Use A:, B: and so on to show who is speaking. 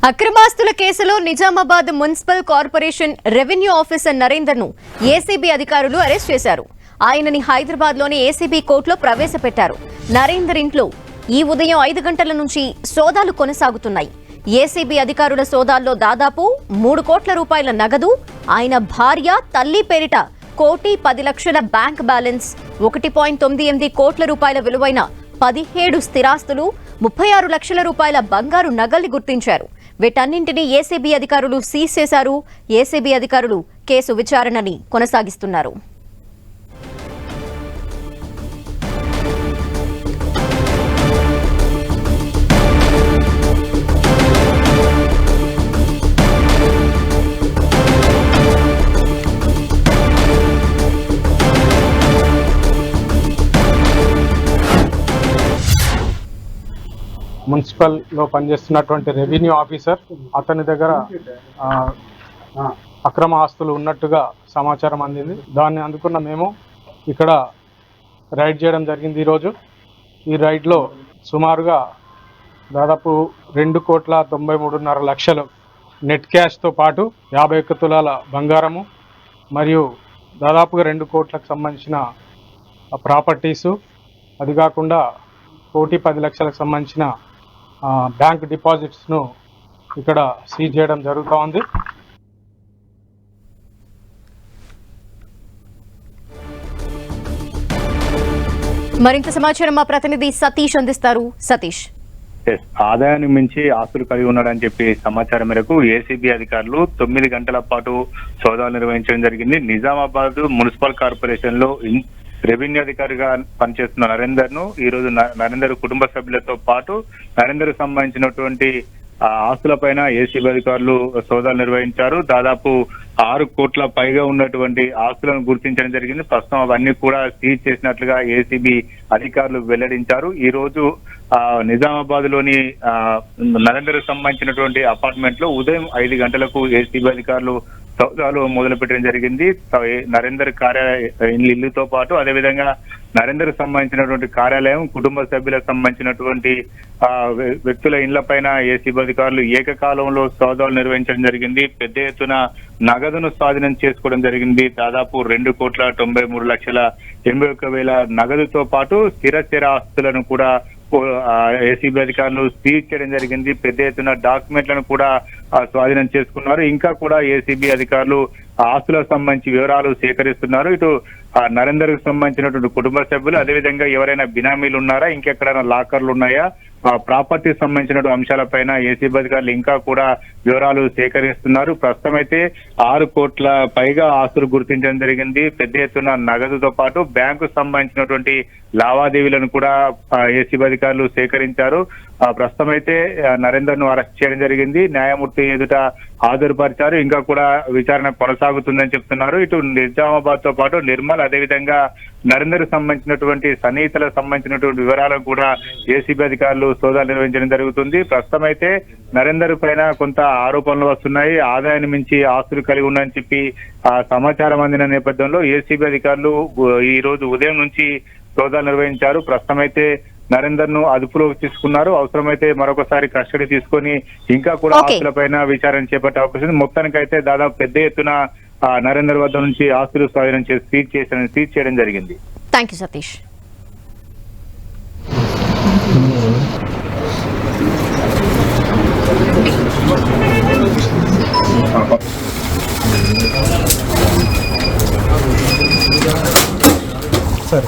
A: అక్రమాస్తుల కేసులో Nizamabad municipal corporation revenue officer Narender ను ACB అధికారులు అరెస్ట్ చేశారు. ఆయనని హైదరాబాద్ లోని ఏసీబీ కోర్టులో ప్రవేశపెట్టారు. నరేందర్ ఇంట్లో ఈ ఉదయం 5 గంటల నుంచి సోదాలు కొనసాగుతున్నాయి. ఏసీబీ అధికారుల సోదాల్లో దాదాపు 3 కోట్ల రూపాయల నగదు, ఆయన భార్య తల్లి పేరిట 1,10,00,000 బ్యాంక్ బ్యాలెన్స్, 1.98 కోట్ల రూపాయల విలువైన 17 స్థిరాస్తులు, 36 లక్షల రూపాయల బంగారు నగల్ని గుర్తించారు. వీటన్నింటినీ ఏసీబీ అధికారులు సీజ్ చేశారు. ఏసీబీ అధికారులు కేసు విచారణని కొనసాగిస్తున్నారు.
B: మున్సిపల్ లో పనిచేస్తున్నటువంటి రెవెన్యూ ఆఫీసర్ అతని దగ్గర అక్రమ ఆస్తులు ఉన్నట్టుగా సమాచారం అందింది. దాన్ని అందుకున్న మేము ఇక్కడ రైడ్ చేయడం జరిగింది. ఈరోజు ఈ రైడ్లో సుమారుగా దాదాపు 2,93,500,00,000 నెట్ క్యాష్తో పాటు 51 తులాల బంగారము మరియు దాదాపుగా 2 కోట్లకు సంబంధించిన ప్రాపర్టీసు, అది కాకుండా 1,10,00,000కు సంబంధించిన బ్యాంక్ డిపాజిట్స్ను ఇక్కడ సీజ్ చేయడం జరుగుతూ ఉంది.
A: మరింత సమాచారం మా ప్రతినిధి సతీష్ అందిస్తారు. సతీష్,
C: ఆదాయాన్ని మించి ఆస్తులు కలిగి ఉన్నాడని చెప్పి సమాచారం మేరకు ఏసీబీ అధికారులు 9 గంటల పాటు సోదాలు నిర్వహించడం జరిగింది. నిజామాబాద్ మున్సిపల్ కార్పొరేషన్ లో రెవెన్యూ అధికారిగా పనిచేస్తున్న నరేందర్ ను ఈ రోజు నరేందర్ కుటుంబ సభ్యులతో పాటు నరేందర్ సంబంధించినటువంటి ఆస్తులపైన ఏసీబీ అధికారులు సోదాలు నిర్వహించారు. దాదాపు 6 కోట్ల పైగా ఉన్నటువంటి ఆస్తులను గుర్తించడం జరిగింది. ప్రస్తుతం అవన్నీ కూడా సీజ్ చేసినట్లుగా ఏసీబీ అధికారులు వెల్లడించారు. ఈ రోజు నిజామాబాద్ లోని నరేందర్ సంబంధించినటువంటి అపార్ట్మెంట్ లో ఉదయం 5 గంటలకు ఏసీబీ అధికారులు సోదాలు మొదలు పెట్టడం జరిగింది. నరేందర్ ఇల్లుతో పాటు అదేవిధంగా నరేందర్ సంబంధించినటువంటి కార్యాలయం, కుటుంబ సభ్యులకు సంబంధించినటువంటి వ్యక్తుల ఇళ్ల పైన ఏసీబీ అధికారులు ఏకకాలంలో సోదాలు నిర్వహించడం జరిగింది. పెద్ద ఎత్తున నగదును స్వాధీనం చేసుకోవడం జరిగింది. దాదాపు 2,93,81,000 నగదుతో పాటు స్థిర ఆస్తులను కూడా ఏసీబీ అధికారులు సీజ్ చేయడం జరిగింది. పెద్ద ఎత్తున డాక్యుమెంట్లను కూడా స్వాధీనం చేసుకున్నారు. ఇంకా కూడా ఏసీబీ అధికారులు ఆస్తులకు సంబంధించి వివరాలు సేకరిస్తున్నారు. ఇటు నరేందర్ కు సంబంధించినటువంటి కుటుంబ సభ్యులు, అదేవిధంగా ఎవరైనా బినామీలు ఉన్నారా, ఇంకెక్కడైనా లాకర్లు ఉన్నాయా, ప్రాపర్టీ సంబంధించిన అంశాలపైన ఏసీబీ అధికారులు ఇంకా కూడా వివరాలు సేకరిస్తున్నారు. ప్రస్తుతం అయితే 6 కోట్ల పైగా ఆస్తులు గుర్తించడం జరిగింది. పెద్ద ఎత్తున నగదుతో పాటు బ్యాంకు సంబంధించినటువంటి లావాదేవీలను కూడా ఏసీబీ అధికారులు సేకరించారు. ప్రస్తుతం అయితే నరేందర్ ను అరెస్ట్ చేయడం జరిగింది. న్యాయమూర్తి ఎదుట హాజరుపరిచారు. ఇంకా కూడా విచారణ కొనసాగుతుందని చెప్తున్నారు. ఇటు నిజామాబాద్ తో పాటు నిర్మల్, అదేవిధంగా నరేందర్ సంబంధించినటువంటి సన్నిహితులకు సంబంధించినటువంటి వివరాలను కూడా ఏసీబీ అధికారులు సోదాలు నిర్వహించడం జరుగుతుంది. ప్రస్తుతం అయితే నరేందర్ పైన కొంత ఆరోపణలు వస్తున్నాయి. ఆదాయాన్ని మించి ఆస్తులు కలిగి ఉన్నాయని చెప్పి సమాచారం అందిన నేపథ్యంలో ఏసీబీ అధికారులు ఈ రోజు ఉదయం నుంచి సోదాలు నిర్వహించారు. ప్రస్తుతం అయితే నరేందర్ ను అదుపులోకి తీసుకున్నారు. అవసరమైతే మరొకసారి కస్టడీ తీసుకొని ఇంకా కూడా ఆస్తులపైన విచారణ చేపట్టే అవకాశం ఉంది. మొత్తానికైతే దాదాపు పెద్ద ఎత్తున నరేందర్ వద్ద నుంచి ఆస్తులు స్వాధీనం చేసి సీజ్ చేయడం జరిగింది.
A: Thank you Satish.
B: సరే.